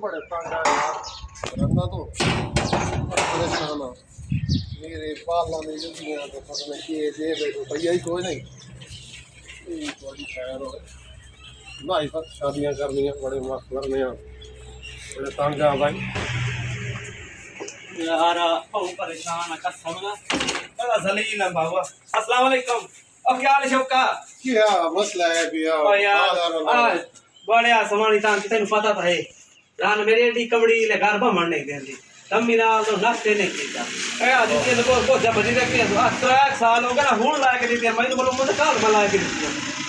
बड़े तंग आ यार रंगा तो परेशान आ मेरे बाल में जुड़ियां तो पता नहीं कि जे रुपया ही कोई नहीं बड़ी खैर हो भाई साहब शादियां करनी बड़े मस्त करने बड़े तंग आ भाई यार बहुत परेशान है कसम ना बड़ा जलील है बाबा। अस्सलाम वालेकुम। और क्या हाल है शौका? क्या मसला है भैया ओ यार बड़े आसमानी तान तेन पता था है जान मेरी एडी कबड़ी ले घर भमण नहीं देंदी तम्मी नाल तो नाश्ते नहीं कीता ए आज के को जब बजी रखी है आज तो 1 साल हो गया हुन ला के दी मैं तो बोलूं मुझे काल में ला के दी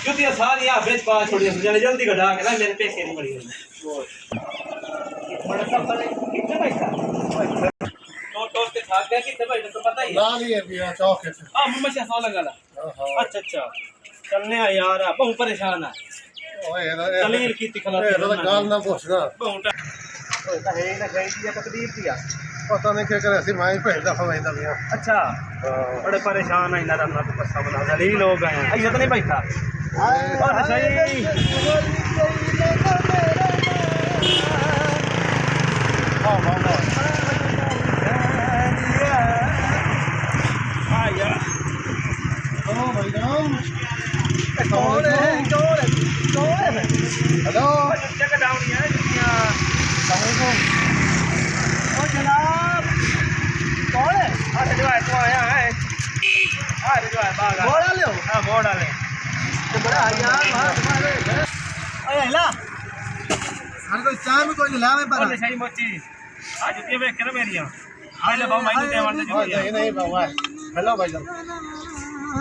क्योंकि सारी आ बेच पा छोड़ी जाने जल्दी कटा के ना मेरे पैसे नहीं मरी बड़ा सब बड़े कितने पैसा तो के साथ गया कितने पैसे तो पता ही है ना लिए भैया चौक है हां मुझे 100 लगा ला। अच्छा अच्छा चलने आ यार बहुत परेशान है ओए दलील की तिखला ये तो गाल ना पूछना बहुत ओए तो है ना गई थी तकदीर थी पता नहीं क्या करे ऐसी माई पहला फवाइदा भैया अच्छा बड़े परेशान है ना रन्ना तो पस्सा बना दलील हो गए हैं ये तो नहीं बैठा और सही हां हां हां यार ओ भाई राम कौन है हेलो चेक डाउन है दुनिया अस्सलाम ओ जनाब कौन है आज जो है तो आया है आज जो है बागा बोड़ा ले हां बोड़ा ले तो बड़ा यार वहां तुम्हारे ओए हेला हर कोई चाय में कोई ला में पर और सही मोची आज ये वे कर मेरिया आले बाबू मैं दे वाले जो नहीं नहीं बाबा हेलो भाई जान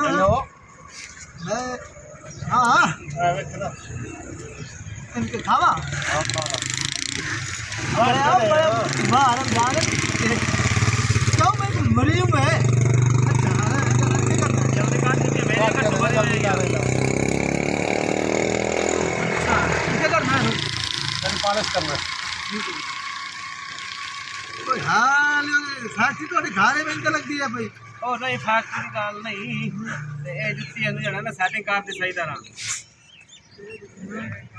हेलो हाँ हाँ हेलो इनके खावा अरे आप बड़े बाहर हम जाने क्यों मैं मरीज में अच्छा जल्दी काट दीजिए मेरे का तुम्हारे क्या करना है पालिश करना कोई हाल फैक्ट्री तो घारे में इनका लग दिया भाई ओ नहीं फैक्ट्री गल नहीं ते ए जुत्ती नु जणा ना सेटिंग कर दी सही तरह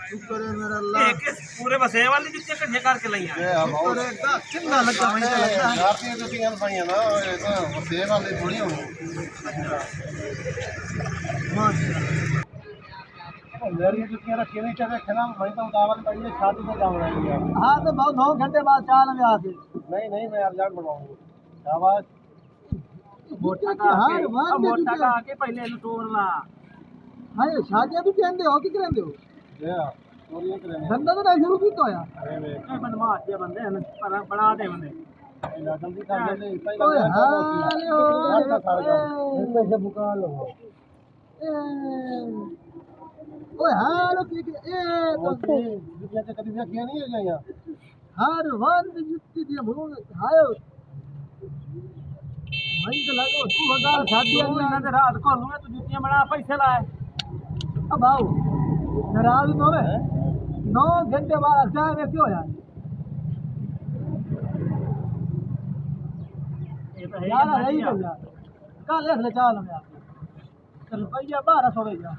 शुक्र है मेरा अल्लाह एक पूरे बस ए वाली जुत्ती कट्ठे करके लई ये हम शुक्र है का कितना लगता है लगता है भारतीय जुतियां भाई ना ये तो सेव वाली थोड़ी होनी माशाल्लाह मेरी जुतियां रखी नहीं चाहिए खेला मैं तो दावत पड़ी शादी में जाऊं रही है हाँ तो बहुत 9 घंटे बाद चाल में आके नहीं नहीं मैं अर्जेंट बनवाऊंगा शाबाश मोटा का आके पहले नु तोड़ ला हाँ ये शादियां भी कहते हो कि कहते हो ये चोरियां करेंगे धंधा तो नहीं शुरू किया यार अरे वे ए बदमाश ये बंदे हैं पर बना दे बंदे जल्दी कर ले ओए हाल पैसे बुका लो ओए हाल की ए तो जुतियां से कभी देखिए नहीं है यहाँ हर वन जुत्ती दी मुंह हायो मैं तो लगो तू हजार शादियां तू इन्हां दे रात को लूंगा तू जुत्तियां बना पैसे लाए अब आओ नाराज तो है 9 घंटे बाद चाय में क्यों यार ये तो है यार यही तो यार कल ले चाल में यार चल भैया 1200 भैया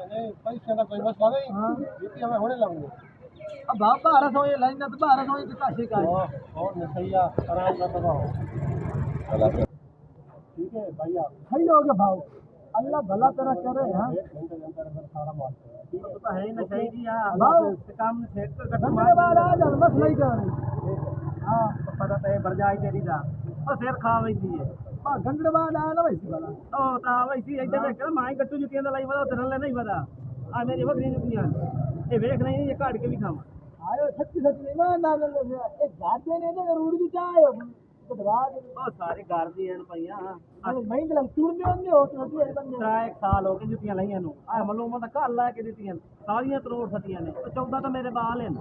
नहीं पैसे का कोई मसला नहीं हाँ जुतियां मैं होने लगूंगा अब भाव 1200 ये लाइन तो 1200 की काशी का और सैया आराम कर दबाओ ठीक है भैया सही हो गया भाव अल्लाह भला तेरा करे हां 1 घंटे के अंदर सारा माल ठीक है तो है ही ना सही जी हां भाव काम में सेट कर घंटे बाद आ जा बस नहीं कर हां पता तो है बढ़ जाए तेरी दा और सिर खा वैंदी है हां घंटे बाद आया ना वैसे वाला ओ ता वैसी इधर देख कर माई गट्टू जुतियां दा लाई बड़ा तेरे ले नहीं पता आ मेरी बकरी जुतियां ये देख नहीं ये काट के भी खावा आयो सच्ची सच्ची ना ना ना एक गाते ने तो जरूर भी चाहे तो दबा दे ओ सारे घर दी हैं पईयां मैं तो लग टूर में होंगे हो तो ये बंदे 1 साल हो गए जुतियां लईयां नु आ मालूम है कल ला के दित्तियां सारियां तरोड़ सतियां ने 14 तो मेरे बाल हैं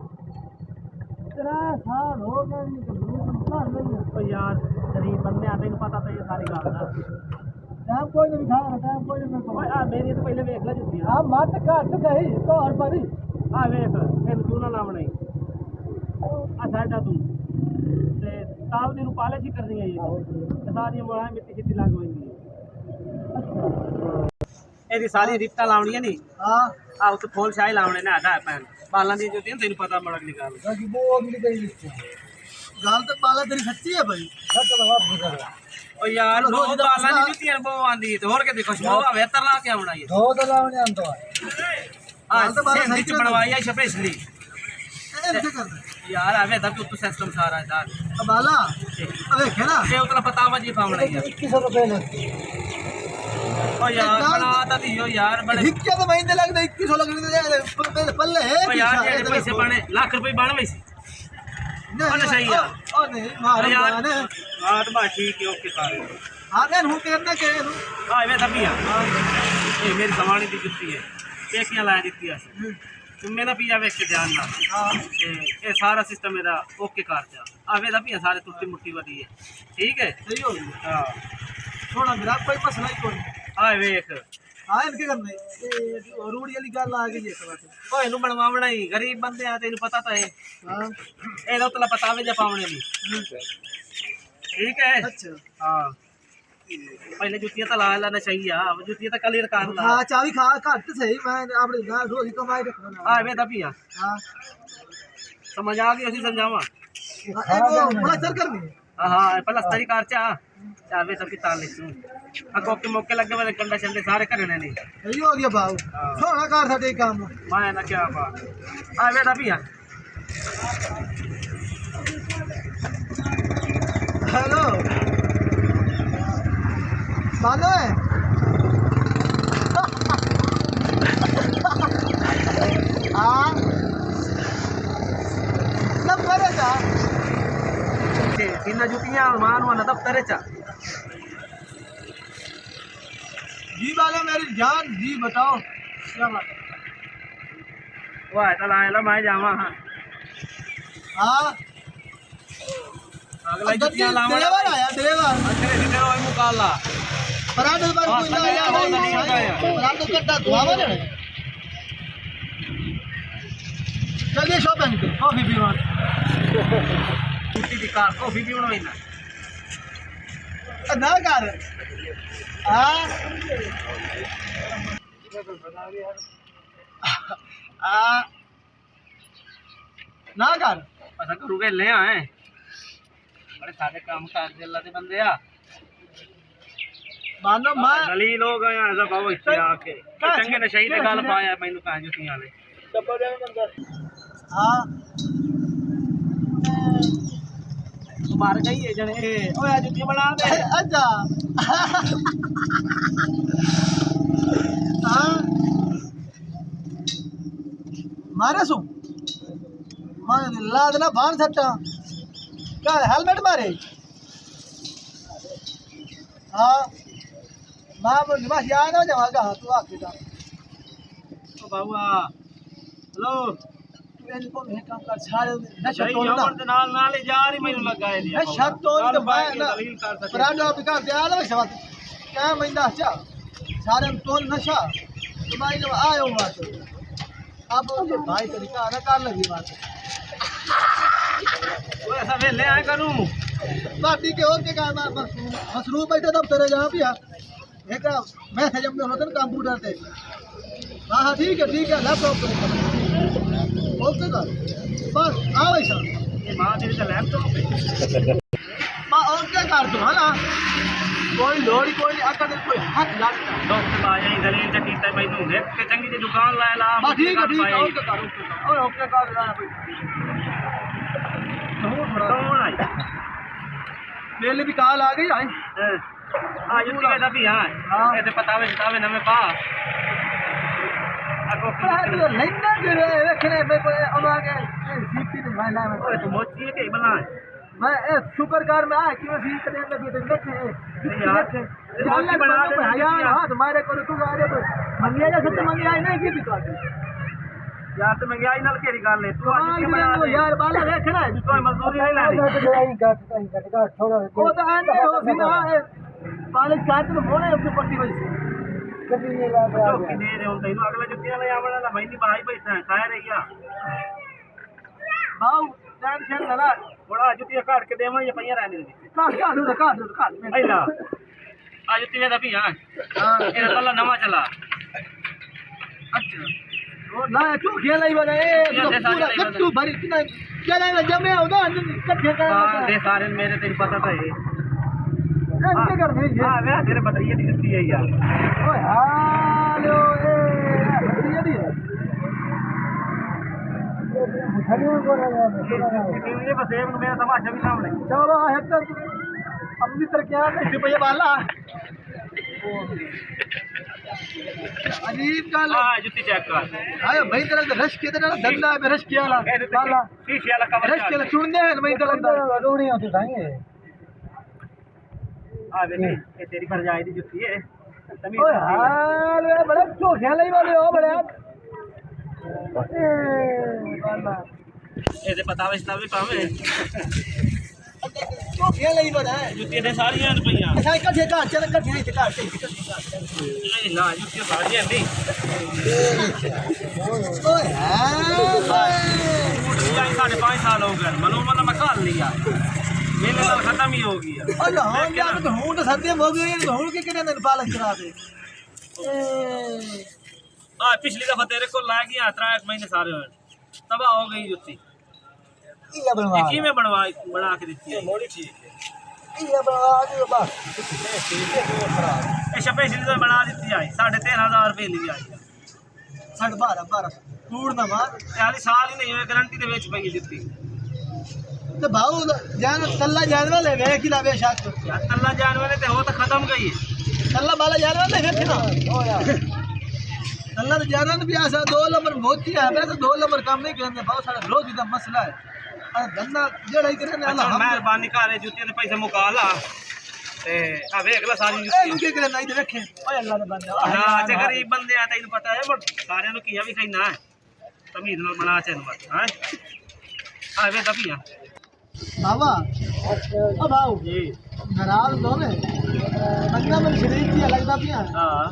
3 साल हो गए नहीं तो मसला नहीं है ओ यार गरीब बंदे आ तैਨੂੰ पता तो ये सारी गल ना टाइम कोई नहीं खा रहा टाइम कोई नहीं ओए आ मेरी तो पहले देख ले जुतियां आप मत काट गई तो हर बारी आ देख ਇਹਨੂੰ ਤੂੰ ਨਾ ਲਾਵਣੀ ਆ ਸਾਡਾ ਤੂੰ ਤੇ ਤਾਲ ਦੀ ਨੂੰ ਪਾਲਿਸ਼ ਹੀ ਕਰਨੀ ਹੈ ਇਹ ਤੇ ਸਾਰੀਆਂ ਮੋੜਾਂ ਮਿੱਟੀ ਛਿੱਟੀ ਲੱਗ ਹੋਈਆਂ ਇਹਦੀ ਸਾਰੀ ਰਿਪਟਾਂ ਲਾਉਣੀਆਂ ਨਹੀਂ हाँ ਆ ਉੱਤੇ ਫੁੱਲ ਸ਼ਾਹੀ ਲਾਉਣੇ ਨੇ ਆਦਾ ਪੈਣ ਬਾਲਾਂ ਦੀ ਜੁੱਤੀਆਂ ਤੈਨੂੰ ਪਤਾ ਮੜਕ ਦੀ ਗੱਲ बाकी वो अगली गई गाल तक बाला तेरी सच्ची है भाई सच तो बात नहीं कर रहा ਓ ਯਾਰ ਚਲੋ, ਉਹ ਰੋਜ਼ ਦਾ ਬਾਲਾਂ ਦੀ ਮਸਲਾ। ਜੁੱਤੀਆਂ ਬੋ ਆਂਦੀ ਤੇ ਹੋਰ ਕਿਤੇ ਖੁਸ਼ਬੂ ਆਵੇ ਤਰ ਲਾ ਕੇ ਆਉਣਾ ਇਹ दो तो लावने अंतो है ਆ ਗੱਲ ਤਾਂ ਬਾਲਾਂ ਸਿੰਧੀ ਚ ਸਹੀ ਬਣਵਾਈ ਆ ਸਪੈਸ਼ਲੀ ऐसे कर दे ਯਾਰ ਆਵੇ ਤਾਂ ਤੂੰ ਸਿਸਟਮ ਸਾਰਾ ਇਹਦਾ अब बाला अब देखे ना ਤੇ ਉਤਲਾ ਪਤਾ ਵਜੀ ਪਾਉਣਾ ਯਾਰ 2100 रुपए लगते ਓ ਯਾਰ ਬਣਾ ਤਾਂ ਦਿਓ ਯਾਰ ਬੜੇ हिक्के तो महीने लगते 2100 लगते पल्ले है ਓ ਯਾਰ ਜਿਹੜੇ ਪੈਸੇ ਬਣੇ ਲੱਖ ਰੁਪਏ ਬਣਵੇ ਸੀ ਉਹਨੇ ਸਹੀ ਆ। ओ नहीं मार ਯਾਰ यार ਹਾਂ ਤਾਂ ਬਾ ਠੀਕ ਹੈ ਓਕੇ ਕਰ आगे हूं करना के ਆ ਐਵੇਂ ਤਾਂ ਵੀ ਆ ਇਹ ਮੇਰੀ ਸਵਾਣੀ ਦੀ ਜੁੱਤੀ ਹੈ ਪੇਕੀਆਂ ਲਾ ਦਿੱਤੀ ਆ ਤੂੰ ਮੇਰਾ ਪੀਆ ਵੇਖ ਕੇ ਧਿਆਨ ਨਾਲ हां ਇਹ ਸਾਰਾ ਸਿਸਟਮ ਇਹਦਾ ਓਕੇ ਕਰ ਜਾ ਆਵੇ ਦਾ ਪੀਆ ਸਾਰੇ ਟੁੱਟੀ ਮੁੱਟੀ ਵਧੀ ਹੈ ਠੀਕ ਹੈ सही हो गया ਹਾਂ थोड़ा मेरा कोई मसला ही कोई ਆ ਵੇਖ हाँ इनके करने ये रूड़ी वाली गल आ गई है बात ਓਏ ਇਹਨੂੰ ਬਣਵਾਉਣਾ ਹੀ ਗਰੀਬ ਬੰਦੇ ਆ ਤੈਨੂੰ ਪਤਾ ਤਾਂ ਹੈ हां ਇਹਦਾ ਉਤਲਾ ਪਤਾ ਵੀ ਜਾ ਪਾਉਣੇ ਨਹੀਂ ਠੀਕ ਹੈ अच्छा ਹਾਂ ਪਹਿਲੇ ਜੁੱਤੀਆਂ ਤਾਂ ਲਾ ਲੈਣਾ ਚਾਹੀਏ ਆ ਜੁੱਤੀਆਂ ਤਾਂ ਕਲੀਅਰ ਕਰ ਲਾ हाँ चाबी खा घट सही मैं अपने ना रोज ही कमाई रखना ਆ ਐਵੇਂ ਤਾਂ ਪੀਆ हां ਸਮਝ ਆ ਗਈ ਅਸੀਂ ਸਮਝਾਵਾਂ वो बड़ा चल करनी है ਹਾਂ ਪਲਸਤਰੀ ਕਰ ਚਾ ਚਾਵੇ ਤਾਂ ਪਿਤਾ ਲੈ ਤੂੰ ਆ ਕੋਕੇ ਮੌਕੇ ਲੱਗੇ ਵਾਲੇ ਕੰਡਾ ਛੰਡੇ ਸਾਰੇ ਕਰਨੇ ਨੇ सही हो गया बाबू हाँ। सोना कार साडे काम ਮੈਂ ਨਾ ਕਿਆ ਬਾਤ ਆ ਐਵੇਂ ਤਾਂ ਪੀਆ हेलो बालो है हाँ सब करेगा ਤਿੰਨ ਜੁੱਤੀਆਂ ਮਾਨ ਵਾਲਾ ਦਫਤਰ ਚ जी बालो मेरी जान जी बताओ क्या बात है ਵਾਹ ਤਾਂ ਲਾਇਆ ਮੈਂ ਜਾਵਾਂ ਹਾਂ हाँ ਅਗਲਾ ਜੁੱਤੀਆਂ ਲਾਵਾਂ ड्राइवर आया ड्राइवर ਅਗਲੇ ਦਿਨ ਉਹ ਮੁਕਾਲਾ पराठे पर हाँ, कोई ना सही आया है, बहुत नहीं होता है। पराठे कट्टा धुआ बने चलिए शॉपिंग पे कॉफी पीवा ਜੁੱਤੀ ਦੀ ਕਾਰ ਕਾਫੀ ਪੀਉਣਾ ਪੈਂਦਾ ना कर हाँ ना कर ਅਸਾਂ ਕਰੂਗੇ ਲੈ ਆਏ ਬੜੇ ਸਾਡੇ ਕੰਮ ਕਰਦੇ ਅੱਲਾ ਦੇ ਬੰਦੇ ਆ मानो मैं ਗਲੀ ਲੋਕ ਆ ਐਸਾ ਬਾਬਾ ਇੱਥੇ ਆ ਕੇ ਇਹ ਚੰਗੇ ਨਸ਼ਈ ਤੇ ਗੱਲ ਪਾਇਆ ਮੈਨੂੰ ਕਾਂ ਜੁੱਤੀਆਂ ਵਾਲੇ हाँ ਮਾਰ ਗਈ ਹੈ ਜਣੇ ਓਏ ਆ ਜੁੱਤੀ ਬਣਾ ਦੇ अच्छा हाँ मारे सु मारे लाद ना भान सट्टा क्या हेलमेट मारे हाँ मां बोल बस याद हो जाएगा तू आके ਓ ਬਾਬਾ ਹਲੋ तू इनको मैं काम कर सारे नशा ਸਹੀ तोड़ना ਉਮਰ ਦੇ ਨਾਲ ਹੀ ਜਾ ਰਹੀ ਮੈਨੂੰ ਲੱਗਾ ਇਹ नशा तोड़ के मैं ना ਦਲੀਲ ਕਰ ਸਕੇ पराठा बिका दिया ना शबात क्या महीना अच्छा सारे तोड़ नशा तुम्हारी जब आयो बात अब भाई तरीका ना कर लगी बात ਓਏ ਐਸਾ ਵੇਲੇ ਆ ਕਰੂੰ पार्टी के होके का मसरूफ बैठे तब तेरे जहाँ भी एक मैसेज में होते ना कंप्यूटर पे हाँ हाँ ठीक है लैपटॉप पे ओके का बस आओ ऐसा ਇਹ ਮਾਂ ਤੇਰੀ ਤਾਂ ਲੈਪਟਾਪ ਹੈ माँ ओके कर दो है ना कोई लोड़ी कोई नहीं अगर कोई हाथ लगता ਡਾਕਟਰ ਆ ਜਾਈ ਦਲੀਲ ਤੇ ਕੀਤਾ ਮੈਨੂੰ ਦੇਖ ਕੇ ਚੰਗੀ ਜਿਹੀ ਦੁਕਾਨ ਲੈ ਲਾ हाँ ठीक है ओके कर ओके कर रहा है ਕੌਣ ਆਈ मेरे भी कॉल आ गई आई ਆ ਜੁੱਤੀ ਦਾ ਵੀ ਹਾਂ हाँ। ਇਹ ਤੇ ਪਤਾ ਵੇ ਜਿਤਾਵੇ ਨਵੇਂ ਪਾ ਅਗੋ लेना जो है रखने मेरे को अब आ गए सीपी नहीं भाई लाए ਓਏ ਤੂੰ ਮੋਚੀ ਹੈ ਕਿ ਬਣਾ मैं शुक्र कार में आया क्यों सी करने लगी तो देखे यार, अल्लाह बना दे यार हाथ मारे को तू आ रे तो मंगिया जा सत्य मंगिया नहीं की दिक्कत ਯਾਰ ਤੇ ਮਹਿੰਗਾਈ ਨਾਲ ਕਿਹੜੀ ਗੱਲ ਹੈ ਤੂੰ ਅੱਜ ਕੀ ਬਣਾ कमाल ਦੇ यार बाला देखना है ਕੋਈ ਮਜ਼ਦੂਰੀ ਨਹੀਂ ਲੈਣੀ वो तो आने हो सी ना पालिश काट तो मोने उसकी पट्टी वजह से कभी नहीं ला ਝੋਕੀ ਦੇ ਰਹੇ ਹੁਣ ਤੈਨੂੰ ਅਗਲੇ ਜੁੱਤੀਆਂ ਲੈ ਆਵਣ ਵਾਲਾ ਮੈਂ ਨਹੀਂ ਬਾਈ ਬੈਠਾ ਖਾਇਆ ਰਹੀ ਆ बाऊ टेंशन ना ला ਬੜਾ ਜੁੱਤੀਆਂ ਘਾਟ ਕੇ ਦੇਵਾਂ ਜਾਂ ਪਈਆਂ ਰਹਿਣ ਦੇ काट ਪਹਿਲਾ ਆ ਜੁੱਤੀ ਦਾ ਵੀ ਹਾਂ हां ਇਹਦਾ ਪਹਿਲਾ ਨਵਾਂ ਚਲਾ अच्छा ਉਹ ਨਾ ਝੋਖੀਆਂ ਲਈ ਬਣਾ ਇਹ ਪੂਰਾ ਕੱਟੂ ਭਰੀ ਕਿਨਾ ਜਿਹੜਾ ਜਮਿਆ ਉਹਦਾ ਇਕੱਠੇ ਕਰਨ हाँ ਲੱਗਾ दे सारे मेरे तेन पता तो है ਇਹ ਕੀ ਕਰਦੇ ਜੀ हाँ वे तेरे बताइए नहीं दिखती है यार ਓਏ ਹਾਲੋ ਇਹ ਵਧੀਆ ਦੀ ਮੁਖੜੀਆਂ ਕੋਲ ਆ ये बस एक मेरा तमाशा भी सामने ਚਲੋ ਹੈ ਤਾਂ अपनी तरक्या नहीं भैया बाला अजीब गल हाँ जुत्ती चेक कर आयो भाई तेरा रश के तेरा धंधा है रश के वाला बाला शीशे वाला कवर रश के चुनने हैं भाई तेरा रोड़ी होती थाएंगे हाँ बेटे ये तेरी पर जाए दी जुत्ती है ओए हाल वे बड़ा चोखिया लई वाले हो बड़े बाला ये दे पता वैसे भी काम है चोखिया लई बड़ा है जुत्ती ने सारी हैं रुपया अच्छा इकट्ठे घर चल इकट्ठे ही घर से नहीं ना जुत्ती सारी हैं दी ओए हाल यार 5.5 साल हो गए मनो मतलब मैं खा लिया मेरे साल खत्म ही हो गया और हम जान तो हूं तो सत्य हो गए तो हूं के कितने दिन पालन करा दे हां पिछली दफा तेरे को ला गया 3 महीने सारे हुए तबाह हो गई जुत्ती ये बनवा की में बना के देती है मोड़ी ठीक है ये बनवा दे बस ये स्पेशल तो बना देती है 13,500 रुपए ली आई 12.5 टूट ना मार यार साल ही नहीं हुए गारंटी दे बेच पई जुत्ती तो भाऊ जान तल्ला जानवर ले गए कि लावे शाक यार तल्ला जानवर ते हो तो खत्म गई है तल्ला बाला जानवर ले गए ना ओ यार तल्ला तो जानवर भी ऐसा 2 नंबर बहुत ही है तो 2 नंबर काम नहीं करने बहुत सारा रोज का मसला है और धंधा जेड़ा ही करने अच्छा मेहरबानी करे जुत्ती ने पैसे मुका ला ते आ देख ला सारी ए जुत्ती के करे नहीं रखे ओए अल्लाह ने बंदा ना जे गरीब बंदे आ तैਨੂੰ पता है बट सारे नु किया भी कहना है तमीज नाल बना चैन मत हां आ वे तपिया बाबा अब आओ जी नाराज दो ने बंदा मन शरीर की अलग दा पिया हां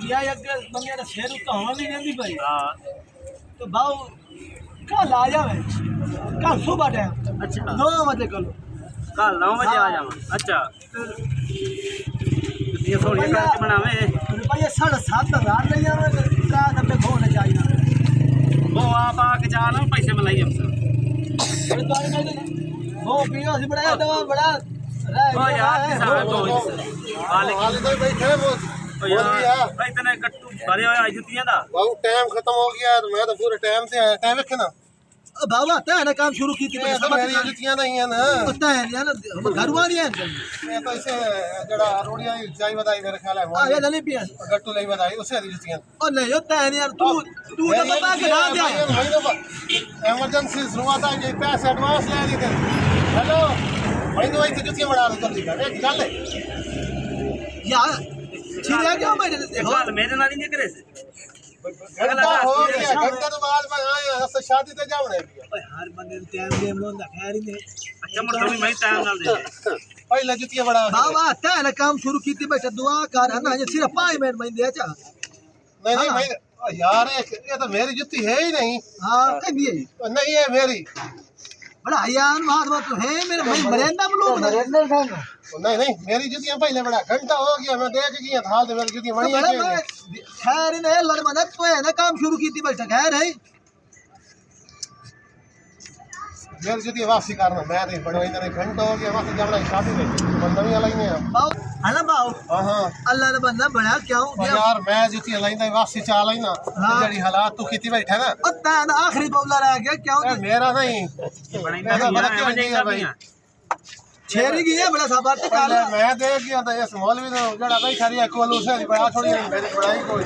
दिया एक बंदे ने शेर तो होना नहीं देंदी भाई हां तो बाऊ कल आ जावे कल सुबह टाइम अच्छा 9 बजे कल कल 9 बजे आ जावा अच्छा ये सोनिया करके बनावे रुपये 7,500 ले जावे का डब्बे खोने चाहिए वो आप आके जाना पैसे मलाई हमसे वो पियो से बड़ा दवा बड़ा ओ यार साहब तो हाले तो बैठे वो यार भाई इतने गट्टू भरे हुए जुतियां दा बाबू टाइम खत्म हो गया तो मैं तो पूरे टाइम से आया टाइम रखे ना बाबा ता है ना काम शुरू की थी मेरी जुतियां नहीं है ना पता है यार घर वाली है मैं तो इसे जड़ा रोड़ियां जाई बताई मेरे ख्याल है आ ये नहीं पिया गट्टू नहीं बताई उससे दी जुतियां और नहीं होता है यार तू तो बता के ना दे इमरजेंसी शुरुआत है ये पैसे एडवांस ले दी थे हेलो भाई तो वही जुतियां बना लो जल्दी कर एक गल है यार छिड़िया क्यों मेरे देखो हाल मेरे नाल नहीं करे से घंटा हो गया घंटा तो बाद में आए तो शादी ते जावणे ओए हर बंदे ने टाइम गेम लोंदा खैर ही नहीं अच्छा मतलब मैं टाइम नाल दे पहले जुतियां बना बाबा ता है ना काम शुरू की थी बेटा दुआ कर है ना ये सिर्फ 5 मिनट में दे चा नहीं नहीं भाई यार ये तो मेरी जुत्ती है ही नहीं हां कहीं नहीं है मेरी बड़ा यार बात तो है मेरे भाई मरेंदा लोग नहीं नहीं मेरी जुतियां पहले बड़ा घंटा हो गया मैं देख गया था तो मेरी जुतियां बनी है खैर नहीं लड़ मने तो है ना काम शुरू की थी बेटा खैर है मेरी जुतियां वापसी करना मैं नहीं बनवाई नहीं घंटा हो गया वापस जावड़ा शादी में नवी लाइन है बाऊ है ना बाऊ हां हां अल्लाह ने बंदा बड़ा क्यों यार मैं जुतियां लाइंदा वापसी चा लाइना जड़ी हालात तू कीती बैठा ना पता है ना आखिरी बौला रह गया क्यों मेरा नहीं बना भाई छेरी की है बड़ा साबात काल मैं देख गया था इस मौलवी ने जड़ा भाई खरी है कोल उसे बड़ा थोड़ी मेरी बड़ाई कोई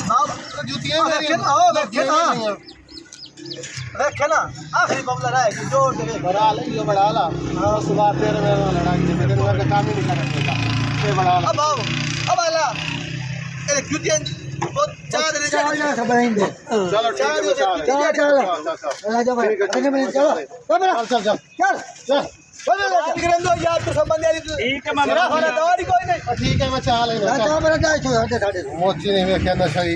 बाऊ जुतियां मेरी रखे ना आखिरी बौला रह गया जोर दे बड़ा ले ये बड़ा ला हां सुबह तेरे में लड़ाई थी मेरे में काम ही नहीं कर सकता ये बड़ा ला अब आओ अब आला ए जुतियां बहुत चाह दे सब रहेंगे चलो ठीक है चलो राजा भाई चलो चल चल चल यार तो संबंध ठीक है मैं कोई नहीं ठीक है मैं चाह लेना मोची नहीं मैं कहना सही